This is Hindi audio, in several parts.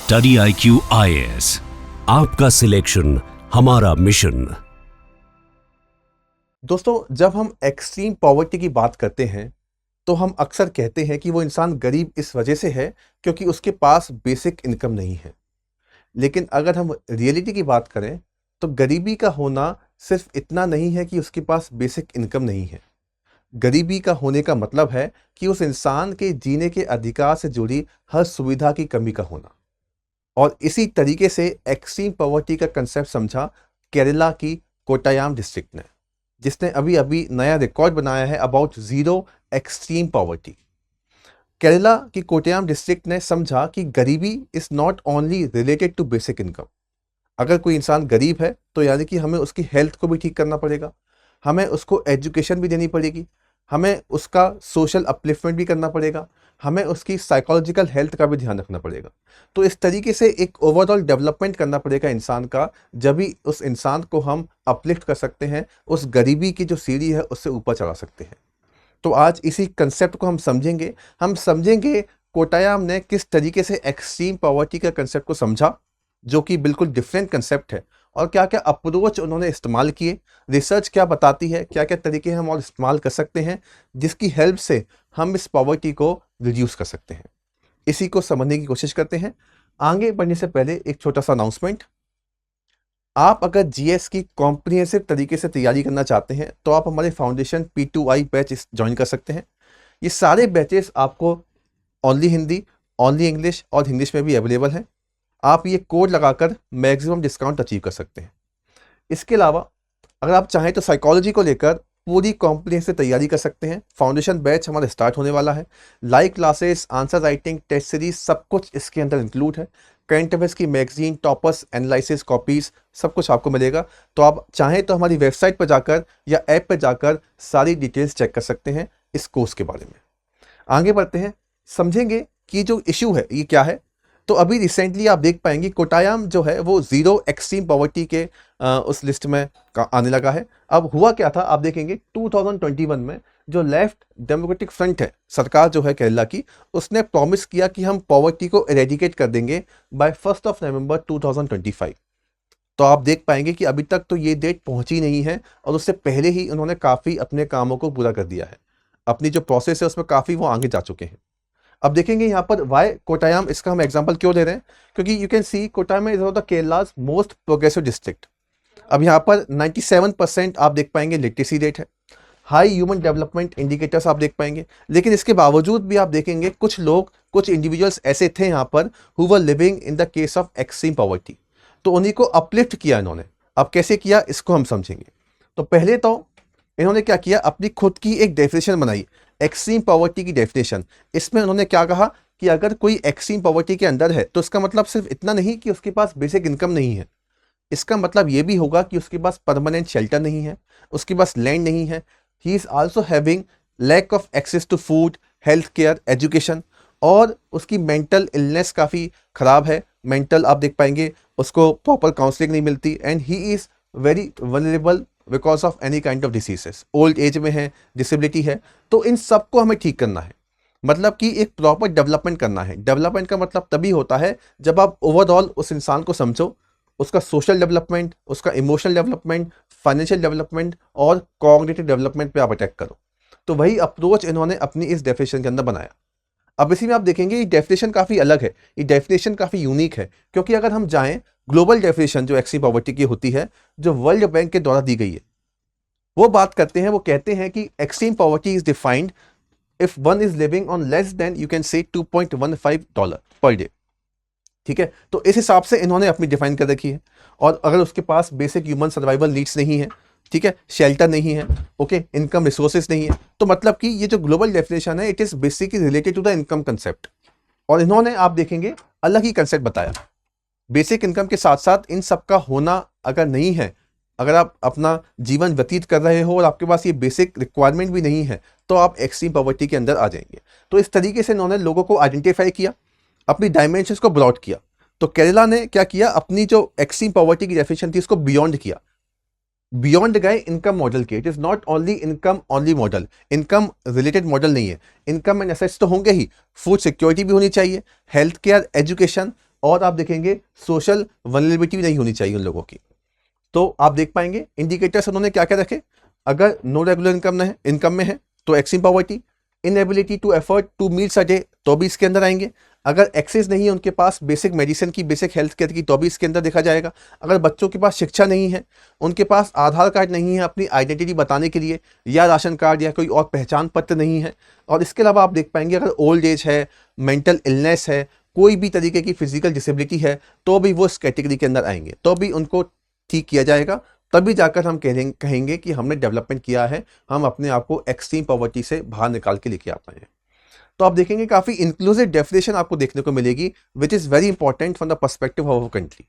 स्टडी IQ IAS, आपका सिलेक्शन हमारा मिशन। दोस्तों, जब हम एक्सट्रीम पॉवर्टी की बात करते हैं तो हम अक्सर कहते हैं कि वो इंसान गरीब इस वजह से है क्योंकि उसके पास बेसिक इनकम नहीं है। लेकिन अगर हम रियलिटी की बात करें तो गरीबी का होना सिर्फ इतना नहीं है कि उसके पास बेसिक इनकम नहीं है। गरीबी का होने का मतलब है कि उस इंसान के जीने के अधिकार से जुड़ी हर सुविधा की कमी का होना। और इसी तरीके से एक्सट्रीम पॉवर्टी का कंसेप्ट समझा केरला की कोट्टायाम डिस्ट्रिक्ट ने, जिसने अभी अभी नया रिकॉर्ड बनाया है about zero extreme poverty. Kerala की कोट्टायाम डिस्ट्रिक्ट ने समझा कि गरीबी is not only related to basic income. अगर कोई इंसान गरीब है तो यानी कि हमें उसकी हेल्थ को भी ठीक करना पड़ेगा, हमें उसको एजुकेशन भी देनी पड़ेगी, हमें उसका सोशल अपलिफ्टमेंट भी करना पड़ेगा, हमें उसकी साइकोलॉजिकल हेल्थ का भी ध्यान रखना पड़ेगा। तो इस तरीके से एक ओवरऑल डेवलपमेंट करना पड़ेगा इंसान का, जब भी उस इंसान को हम अपलिफ्ट कर सकते हैं, उस गरीबी की जो सीढ़ी है उससे ऊपर चढ़ा सकते हैं। तो आज इसी कंसेप्ट को हम समझेंगे कोट्टायाम ने किस तरीके से एक्सट्रीम पॉवर्टी का कंसेप्ट को समझा, जो कि बिल्कुल डिफरेंट कंसेप्ट है, और क्या क्या अप्रोच उन्होंने इस्तेमाल किए, रिसर्च क्या बताती है, क्या क्या तरीके हम और इस्तेमाल कर सकते हैं जिसकी हेल्प से हम इस पॉवर्टी को रिड्यूस कर सकते हैं। इसी को समझने की कोशिश करते हैं। आगे बढ़ने से पहले एक छोटा सा अनाउंसमेंट। आप अगर जीएस की कॉम्प्रिहेंसिव तरीके से तैयारी करना चाहते हैं तो आप हमारे फाउंडेशन P2I बैच ज्वाइन कर सकते हैं। ये सारे बैचेस आपको ओनली हिंदी, ओनली इंग्लिश और इंग्लिश में भी अवेलेबल हैं। आप ये कोड लगाकर मैक्सिमम डिस्काउंट अचीव कर सकते हैं। इसके अलावा अगर आप चाहें तो साइकोलॉजी को लेकर पूरी कॉम्प्रिहेंसिव तैयारी कर सकते हैं। फाउंडेशन बैच हमारा स्टार्ट होने वाला है। Live classes, answer writing, test series सब कुछ इसके अंदर इंक्लूड है। करंट अफेयर्स की मैगजीन, टॉपर्स, एनालिसिस, कॉपीज सब कुछ आपको मिलेगा। तो आप चाहें तो हमारी वेबसाइट पर जाकर या ऐप पर जाकर सारी डिटेल्स चेक कर सकते हैं इस कोर्स के बारे में। आगे बढ़ते हैं, समझेंगे कि जो इशू है ये क्या है। तो अभी रिसेंटली आप देख पाएंगे कोट्टायाम जो है वो जीरो एक्सट्रीम पॉवर्टी के उस लिस्ट में आने लगा है। अब हुआ क्या था आप देखेंगे 2021 में जो लेफ्ट डेमोक्रेटिक फ्रंट है, सरकार जो है केरला की, उसने प्रॉमिस किया कि हम पॉवर्टी को एरेडिकेट कर देंगे बाय 1 नवंबर 2025। तो आप देख पाएंगे कि अभी तक तो ये डेट पहुंची नहीं है और उससे पहले ही उन्होंने काफ़ी अपने कामों को पूरा कर दिया है। अपनी जो प्रोसेस है उसमें काफ़ी वो आगे जा चुके हैं। अब देखेंगे यहाँ पर वाई कोट्टायाम, इसका हम एग्जांपल क्यों दे रहे हैं, क्योंकि you can see Kottayam is one of the Kerala's most progressive district. अब यहाँ पर 97% आप देख पाएंगे लिटरेसी रेट है, हाई ह्यूमन डेवलपमेंट इंडिकेटर्स आप देख पाएंगे। लेकिन इसके बावजूद भी आप देखेंगे कुछ लोग, कुछ इंडिविजुअल्स ऐसे थे यहाँ पर who were living in the case of extreme poverty. तो उन्हीं को अपलिफ्ट किया इन्होंने। अब कैसे किया इसको हम समझेंगे। तो पहले तो इन्होंने क्या किया, अपनी खुद की एक डेफिनेशन बनाई, एक्सट्रीम पॉवर्टी की डेफिनेशन। इसमें उन्होंने क्या कहा कि अगर कोई एक्सट्रीम पॉवर्टी के अंदर है तो इसका मतलब सिर्फ इतना नहीं कि उसके पास बेसिक इनकम नहीं है, इसका मतलब ये भी होगा कि उसके पास परमानेंट शेल्टर नहीं है, उसके पास लैंड नहीं है, he is also having lack of access to food, health care, education, और उसकी मेंटल इलनेस काफ़ी ख़राब है। मेंटल आप देख पाएंगे उसको प्रॉपर काउंसलिंग नहीं मिलती, and he is very vulnerable because of any kind of diseases, old age में है, डिसेबिलिटी है। तो इन सब को हमें ठीक करना है, मतलब कि एक प्रॉपर डेवलपमेंट करना है। डेवलपमेंट का मतलब तभी होता है जब आप ओवरऑल उस इंसान को समझो, उसका सोशल डेवलपमेंट, उसका इमोशनल डेवलपमेंट, फाइनेंशियल डेवलपमेंट और कॉग्निटिव डेवलपमेंट पे आप अटैक करो। तो वही अप्रोच इन्होंने अपनी इस डेफिनेशन के अंदर बनाया। अब इसी में आप देखेंगे ये डेफिनेशन काफ़ी अलग है, ये डेफिनेशन काफ़ी यूनिक है, क्योंकि अगर हम जाएं ग्लोबल डेफिनेशन जो एक्सट्रीम पॉवर्टी की होती है, जो वर्ल्ड बैंक के द्वारा दी गई है, वो बात करते हैं, वो कहते हैं कि extreme poverty is defined if one is living on less than you can say $2.15 per day. ठीक है, तो इस हिसाब से इन्होंने अपनी डिफाइन कर रखी है। और अगर उसके पास बेसिक ह्यूमन सर्वाइवल नीड्स नहीं है, ठीक है, शेल्टर नहीं है, ओके, इनकम रिसोर्सेज नहीं है, तो मतलब कि ये जो ग्लोबल डेफिनेशन है it is basically related to the income concept. और इन्होंने आप देखेंगे अलग ही कंसेप्ट बताया। बेसिक इनकम के साथ साथ इन सब का होना अगर नहीं है, अगर आप अपना जीवन व्यतीत कर रहे हो और आपके पास ये बेसिक रिक्वायरमेंट भी नहीं है, तो आप एक्सट्रीम पॉवर्टी के अंदर आ जाएंगे। तो इस तरीके से इन्होंने लोगों को आइडेंटिफाई किया, अपनी डायमेंशंस को ब्रॉड किया। तो केरला ने क्या किया, अपनी जो एक्सट्रीम पॉवर्टी की डेफिनेशन थी उसको बियॉन्ड किया, बियॉन्ड गए इनकम मॉडल के। It is not only income only model, income related model नहीं है। इनकम एंड एसेट्स तो होंगे ही, फूड सिक्योरिटी भी होनी चाहिए, हेल्थ केयर, एजुकेशन, और आप देखेंगे सोशल वल्नरेबिलिटी भी नहीं होनी चाहिए उन लोगों की। तो आप देख पाएंगे इंडिकेटर्स उन्होंने क्या क्या रखे। अगर नो रेगुलर इनकम में है तो extreme poverty, inability to afford to meals a day तो भी इसके अंदर आएंगे। अगर एक्सेस नहीं है उनके पास बेसिक मेडिसिन की, बेसिक हेल्थ केयर की, तो भी इसके अंदर देखा जाएगा। अगर बच्चों के पास शिक्षा नहीं है, उनके पास आधार कार्ड नहीं है अपनी आइडेंटिटी बताने के लिए, या राशन कार्ड या कोई और पहचान पत्र नहीं है, और इसके अलावा आप देख पाएंगे अगर ओल्ड एज है, मेंटल इलनेस है, कोई भी तरीके की फिजिकल डिसेबिलिटी है, तो भी वो इस कैटेगरी के अंदर आएंगे, तो भी उनको ठीक किया जाएगा। तभी जाकर हम कहेंगे कि हमने डेवलपमेंट किया है, हम अपने आप को एक्सट्रीम पॉवर्टी से बाहर निकाल के लेके आ पाए हैं। तो आप देखेंगे काफी इंक्लूसिव डेफिनेशन आपको देखने को मिलेगी, which is very important from the perspective of country.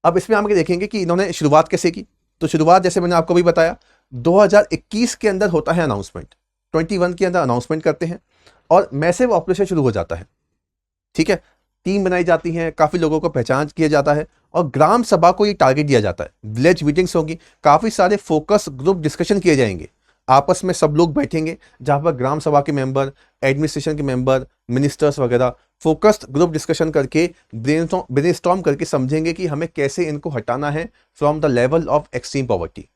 अब इसमें हम देखेंगे कि इन्होंने शुरुआत कैसे की। तो शुरुआत जैसे मैंने आपको भी बताया 2021 के अंदर होता है अनाउंसमेंट, 21 के अंदर अनाउंसमेंट करते हैं और मैसिव ऑपरेशन शुरू हो जाता है। ठीक है, टीम बनाई जाती है, काफी लोगों को पहचान किया जाता है और ग्राम सभा को ये टारगेट दिया जाता है। विलेज मीटिंग्स होगी, काफी सारे फोकस ग्रुप डिस्कशन किए जाएंगे, आपस में सब लोग बैठेंगे, जहां पर ग्राम सभा के मेंबर, एडमिनिस्ट्रेशन के मेंबर, मिनिस्टर्स वगैरह फोकस्ड ग्रुप डिस्कशन करके ब्रेनस्टॉर्म करके समझेंगे कि हमें कैसे इनको हटाना है from the level of extreme poverty.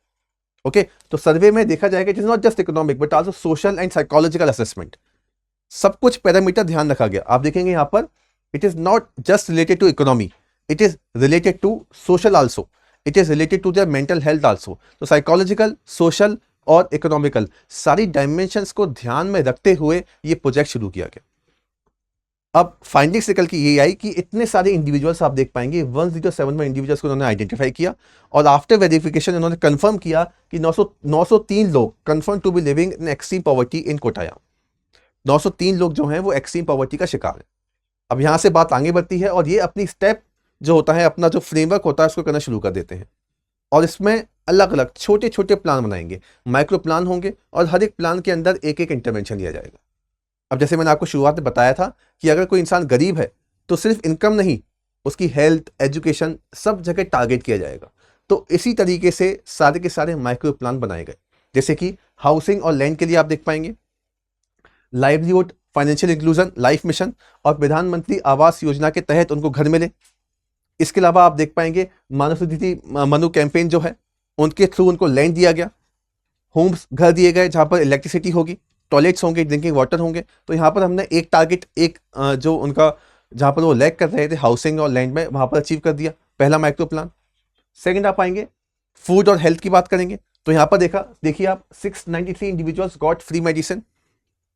Okay, तो सर्वे में देखा जाएगा it is not just economic but also social and psychological assessment, सब कुछ पैरामीटर ध्यान रखा गया। आप देखेंगे यहां पर it is not just related to economy, it is related to social also, it is related to their mental health also. तो साइकोलॉजिकल, सोशल और इकोनॉमिकल सारी डायमेंशंस को ध्यान में रखते हुए ये प्रोजेक्ट शुरू किया गया। अब फाइंडिंग्स निकल के ये आई कि इतने सारे इंडिविजुअल्स आप देख पाएंगे 107 में इंडिविजुअल्स को उन्होंने आइडेंटिफाई किया और आफ्टर वेरिफिकेशन उन्होंने कंफर्म किया कि 903 लोग confirm to be living in extreme poverty in Kottayam. 903 लोग जो हैं वो एक्सट्रीम पॉवर्टी का शिकार है। अब यहां से बात आगे बढ़ती है और ये अपनी स्टेप जो होता है, अपना जो फ्रेमवर्क होता है उसको करना शुरू कर देते हैं और इसमें अलग अलग छोटे छोटे प्लान बनाएंगे, माइक्रो प्लान होंगे और हर एक प्लान के अंदर एक एक इंटरवेंशन लिया जाएगा। अब जैसे मैंने आपको शुरुआत में बताया था कि अगर कोई इंसान गरीब है तो सिर्फ इनकम नहीं, उसकी हेल्थ, एजुकेशन सब जगह टारगेट किया जाएगा। तो इसी तरीके से सारे के सारे माइक्रो प्लान बनाए गए, जैसे कि हाउसिंग और लैंड के लिए आप देख पाएंगे livelihood, financial inclusion, life mission और प्रधानमंत्री आवास योजना के तहत उनको घर मिले। इसके अलावा आप देख पाएंगे मानव स्थिति मनु कैंपेन जो है उनके थ्रू उनको लैंड दिया गया, होम्स घर दिए गए जहां पर इलेक्ट्रिसिटी होगी, टॉयलेट्स होंगे, ड्रिंकिंग वाटर होंगे। तो यहाँ पर हमने एक टारगेट, एक जो उनका जहां पर वो लैग कर रहे थे हाउसिंग और लैंड में, वहां पर अचीव कर दिया, पहला माइक्रो प्लान। सेकंड आप आएंगे फूड और हेल्थ की बात करेंगे तो यहाँ पर देखिए आप 693 इंडिविजुअल्स गॉट फ्री मेडिसिन।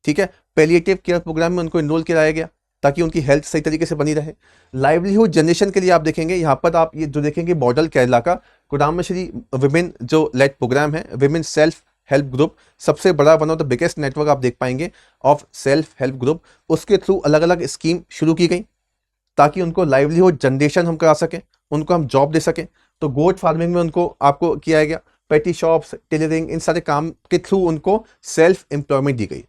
ठीक है, पैलिएटिव केयर प्रोग्राम में उनको इनरोल कराया गया ताकि उनकी हेल्थ सही तरीके से बनी रहे। लाइवलीहुड जनरेशन के लिए आप देखेंगे यहाँ पर आप ये जो देखेंगे मॉडल केरला का कुडाम्बश्री विमेन जो लेड प्रोग्राम है, विमेन सेल्फ हेल्प ग्रुप, सबसे बड़ा one of the biggest network आप देख पाएंगे ऑफ सेल्फ हेल्प ग्रुप। उसके थ्रू अलग अलग स्कीम शुरू की गई ताकि उनको लाइवलीहुड जनरेशन हम करा सकें, उनको हम जॉब दे सकें। तो गोट फार्मिंग में उनको आपको किया गया, पेटी शॉप्स, टेलरिंग, इन सारे काम के थ्रू उनको सेल्फ एम्प्लॉयमेंट दी गई।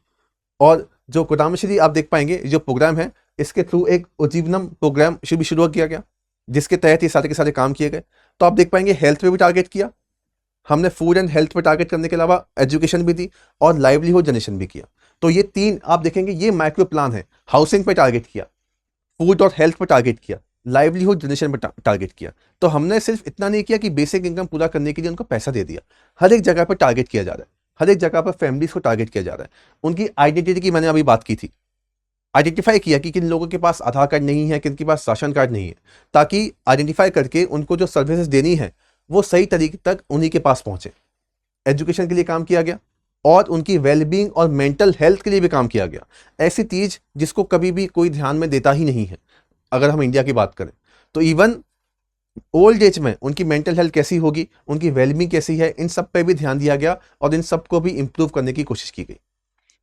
और जो कुडाम्बश्री आप देख पाएंगे जो प्रोग्राम है, इसके थ्रू एक उज्जीवनम प्रोग्राम भी शुरू किया गया जिसके तहत ये सारे के सारे काम किए गए। तो आप देख पाएंगे हेल्थ पे भी टारगेट किया हमने, फूड एंड हेल्थ पे टारगेट करने के अलावा एजुकेशन भी दी और लाइवलीहुड जनरेशन भी किया। तो ये तीन आप देखेंगे ये माइक्रो प्लान है। हाउसिंग पे टारगेट किया, फूड और हेल्थ पे टारगेट किया, लाइवलीहुड जनरेशन पे टारगेट किया। तो हमने सिर्फ इतना नहीं किया कि बेसिक इनकम पूरा करने के लिए उनको पैसा दे दिया, हर एक जगह पर टारगेट किया जा रहा है, हर एक जगह पर फैमिलीज को टारगेट किया जा रहा है। उनकी आइडेंटिटी की मैंने अभी बात की थी, आइडेंटिफाई किया कि किन लोगों के पास आधार कार्ड नहीं है, किन के पास राशन कार्ड नहीं है, ताकि आइडेंटिफाई करके उनको जो सर्विसेज देनी है वो सही तरीके तक उन्हीं के पास पहुंचे। एजुकेशन के लिए काम किया गया और उनकी वेलबींग और मेंटल हेल्थ के लिए भी काम किया गया, ऐसी चीज जिसको कभी भी कोई ध्यान में देता ही नहीं है। अगर हम इंडिया की बात करें तो इवन ओल्ड एज में उनकी मेंटल हेल्थ कैसी होगी, उनकी वेलबींग कैसी है, इन सब पे भी ध्यान दिया गया और इन सब को भी इंप्रूव करने की कोशिश की गई।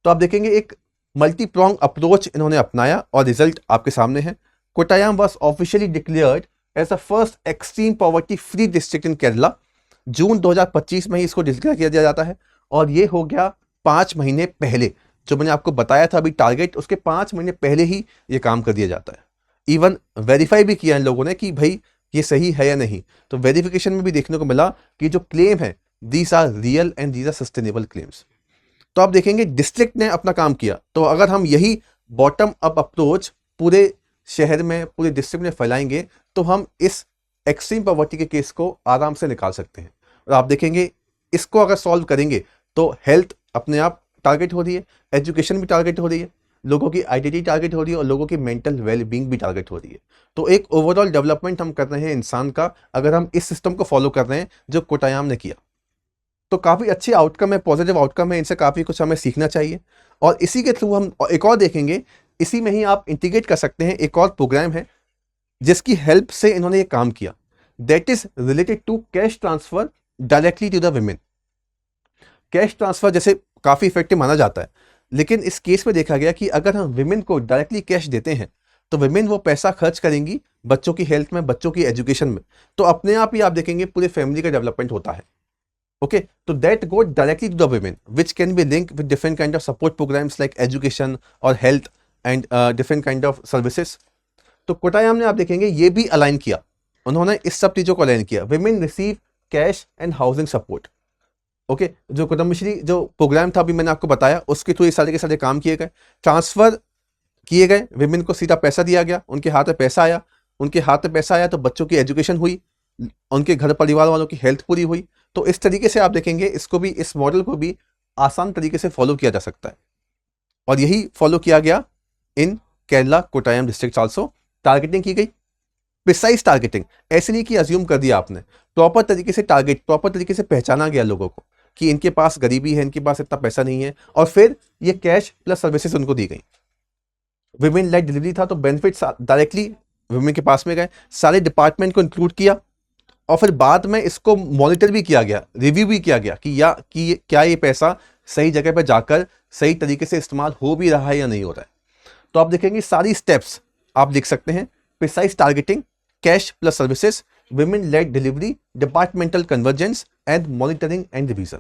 तो आप देखेंगे एक मल्टी प्रोंग अप्रोच इन्होंने अपनाया और रिजल्ट आपके सामने है। Kottayam was officially declared as the first extreme poverty free district in Kerala. जून 2025 में ही इसको डिक्लेयर किया जाता है और ये हो गया 5 महीने पहले, जो मैंने आपको बताया था अभी टारगेट, उसके 5 महीने पहले ही ये काम कर दिया जाता है। इवन वेरीफाई भी किया इन लोगों ने कि भाई ये सही है या नहीं। तो वेरिफिकेशन में भी देखने को मिला कि जो क्लेम है these are real and these are sustainable claims. तो आप देखेंगे डिस्ट्रिक्ट ने अपना काम किया। तो अगर हम यही बॉटम अप अप्रोच पूरे शहर में, पूरे डिस्ट्रिक्ट में फैलाएंगे तो हम इस एक्सट्रीम पॉवर्टी के केस को आराम से निकाल सकते हैं। और आप देखेंगे इसको अगर सॉल्व करेंगे तो हेल्थ अपने आप टारगेट हो रही है, एजुकेशन भी टारगेट हो रही है, लोगों की आइडेंटिटी टारगेट हो रही है और लोगों की मेंटल वेल बींग भी टारगेट हो रही है। तो एक ओवरऑल डेवलपमेंट हम कर रहे हैं इंसान का, अगर हम इस सिस्टम को फॉलो कर रहे हैं जो कोटायाम ने किया। तो काफ़ी अच्छे आउटकम है, पॉजिटिव आउटकम है, इनसे काफ़ी कुछ हमें सीखना चाहिए। और इसी के थ्रू हम एक और देखेंगे, इसी में ही आप इंटीग्रेट कर सकते हैं, एक और प्रोग्राम है जिसकी हेल्प से इन्होंने ये काम किया, that is related to cash transfer directly to the women. Cash transfer जैसे काफ़ी इफेक्टिव माना जाता है, लेकिन इस केस में देखा गया कि अगर हम विमेन को डायरेक्टली कैश देते हैं तो विमेन वो पैसा खर्च करेंगी बच्चों की हेल्थ में, बच्चों की एजुकेशन में, तो अपने आप ही आप देखेंगे पूरे फैमिली का डेवलपमेंट होता है। ओके, तो that go directly to the women which can be link with different kind of support programs like education और health and different kind of services. तो कोटायाम ने आप देखेंगे ये भी अलाइन किया, उन्होंने इस सब चीज़ों को अलाइन किया, women receive cash and housing support. Okay, जो कुटुंबश्री जो प्रोग्राम था अभी मैंने आपको बताया, उसके थ्रू ये सारे के सारे काम किए गए, ट्रांसफर किए गए, विमेन को सीधा पैसा दिया गया, उनके हाथ में पैसा आया, उनके हाथ में पैसा आया तो बच्चों की एजुकेशन हुई, उनके घर परिवार वालों की हेल्थ पूरी हुई। तो इस तरीके से आप देखेंगे इसको भी, इस मॉडल को भी आसान तरीके से फॉलो किया जा सकता है और यही फॉलो किया गया in Kerala Kottayam district also. Targeting की गई, प्रिसाइज टारगेटिंग, ऐसे नहीं कि अज्यूम कर दिया आपने, प्रॉपर तरीके से टारगेट, प्रॉपर तरीके से पहचाना गया लोगों को कि इनके पास गरीबी है, इनके पास इतना पैसा नहीं है, और फिर ये कैश प्लस सर्विसेज उनको दी गई। विमेन लेड डिलीवरी था तो बेनिफिट्स डायरेक्टली विमेन के पास में गए, सारे डिपार्टमेंट को इंक्लूड किया और फिर बाद में इसको मॉनिटर भी किया गया, रिव्यू भी किया गया कि क्या ये पैसा सही जगह पर जाकर सही तरीके से इस्तेमाल हो भी रहा है या नहीं हो रहा है। तो आप देखेंगे सारी स्टेप्स आप लिख सकते हैं, precise targeting, cash plus services, women led delivery, departmental convergence and monitoring and revision.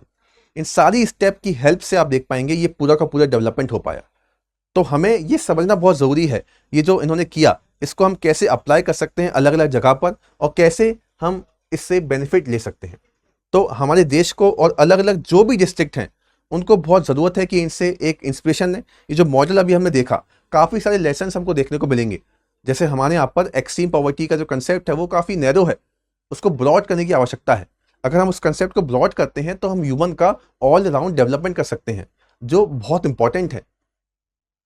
इन सारी स्टेप की हेल्प से आप देख पाएंगे ये पूरा का पूरा डेवलपमेंट हो पाया। तो हमें ये समझना बहुत ज़रूरी है, ये जो इन्होंने किया इसको हम कैसे अप्लाई कर सकते हैं अलग अलग जगह पर और कैसे हम इससे बेनिफिट ले सकते हैं। तो हमारे देश को और अलग अलग जो भी डिस्ट्रिक्ट हैं उनको बहुत ज़रूरत है कि इनसे एक इंस्पिरेशन लें। ये जो मॉडल अभी हमने देखा, काफ़ी सारे लेसन हमको देखने को मिलेंगे। जैसे हमारे यहाँ पर एक्सट्रीम पॉवर्टी का जो कंसेप्ट है वो काफ़ी नैरो है, उसको ब्रॉड करने की आवश्यकता है। अगर हम उस कंसेप्ट को ब्रॉड करते हैं तो हम ह्यूमन का ऑल राउंड डेवलपमेंट कर सकते हैं, जो बहुत इंपॉर्टेंट है।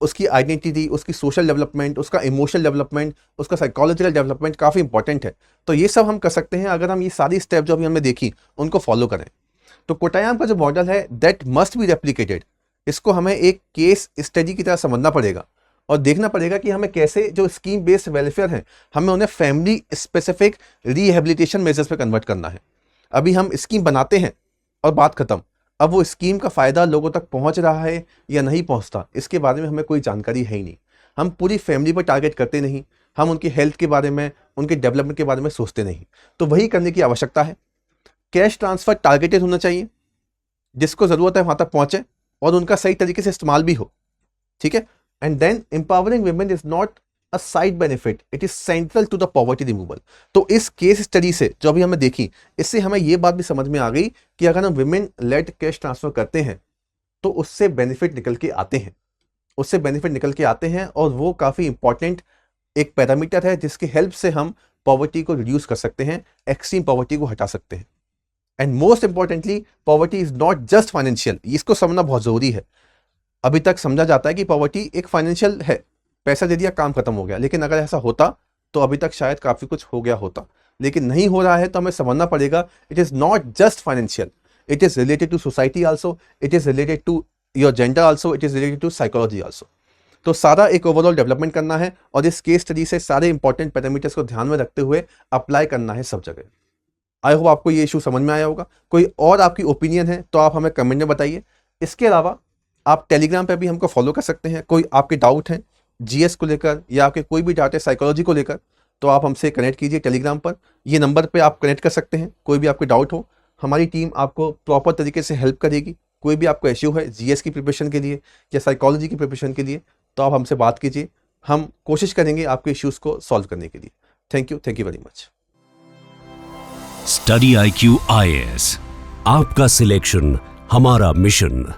उसकी आइडेंटिटी, उसकी सोशल डेवलपमेंट, उसका इमोशनल डेवलपमेंट, उसका साइकोलॉजिकल डेवलपमेंट काफ़ी इंपॉर्टेंट है। तो ये सब हम कर सकते हैं अगर हम ये सारी स्टेप जो अभी हमने देखी उनको फॉलो करें। तो कोटायाम का जो मॉडल है दैट मस्ट बी रेप्लिकेटेड, इसको हमें एक केस स्टडी की तरह समझना पड़ेगा और देखना पड़ेगा कि हमें कैसे जो स्कीम बेस्ड वेलफेयर है हमें उन्हें फैमिली स्पेसिफिक रिहेबिलिटेशन मेजर्स पे कन्वर्ट करना है। अभी हम स्कीम बनाते हैं और बात खत्म, अब वो स्कीम का फ़ायदा लोगों तक पहुंच रहा है या नहीं पहुंचता इसके बारे में हमें कोई जानकारी है ही नहीं। हम पूरी फैमिली पर टारगेट करते नहीं, हम उनकी हेल्थ के बारे में, उनके डेवलपमेंट के बारे में सोचते नहीं। तो वही करने की आवश्यकता है। कैश ट्रांसफ़र टारगेटेड होना चाहिए, जिसको ज़रूरत है वहाँ तक पहुँचे और उनका सही तरीके से इस्तेमाल भी हो, ठीक है। And then empowering women is not a side benefit, it is central to the poverty removal. तो इस केस स्टडी से जो अभी हमें देखी, इससे हमें ये बात भी समझ में आ गई कि अगर हम विमेन लेड कैश ट्रांसफर करते हैं तो उससे बेनिफिट निकल के आते हैं, उससे बेनिफिट निकल के आते हैं और वो काफ़ी इंपॉर्टेंट एक पैरामीटर है जिसकी हेल्प से हम पॉवर्टी को रिड्यूस कर सकते हैं, एक्सट्रीम पॉवर्टी को हटा सकते हैं। And most importantly poverty is not just financial, इसको समझना बहुत ज़रूरी है। अभी तक समझा जाता है कि पॉवर्टी एक फाइनेंशियल है, पैसा दे दिया काम खत्म हो गया, लेकिन अगर ऐसा होता तो अभी तक शायद काफ़ी कुछ हो गया होता, लेकिन नहीं हो रहा है। तो हमें समझना पड़ेगा it is not just financial, it is related to society also, it is related to your gender also, it is related to psychology also. तो सारा एक ओवरऑल डेवलपमेंट करना है और इस केस स्टडी से सारे इंपॉर्टेंट पैरामीटर्स को ध्यान में रखते हुए अप्लाई करना है सब जगह। आई होप आपको ये इशू समझ में आया होगा। कोई और आपकी ओपिनियन है तो आप हमें कमेंट में बताइए। इसके अलावा आप टेलीग्राम पे भी हमको फॉलो कर सकते हैं। कोई आपके डाउट हैं जीएस को लेकर या आपके कोई भी डाउट है साइकोलॉजी को लेकर तो आप हमसे कनेक्ट कीजिए टेलीग्राम पर। ये नंबर पे आप कनेक्ट कर सकते हैं। कोई भी आपके डाउट हो, हमारी टीम आपको प्रॉपर तरीके से हेल्प करेगी। कोई भी आपको इश्यू है जीएस की प्रिपरेशन के लिए या साइकोलॉजी की प्रिपरेशन के लिए तो आप हमसे बात कीजिए, हम कोशिश करेंगे आपके इश्यूज़ को सॉल्व करने के लिए। Thank you very much. Study IQ IAS, आपका सिलेक्शन हमारा मिशन।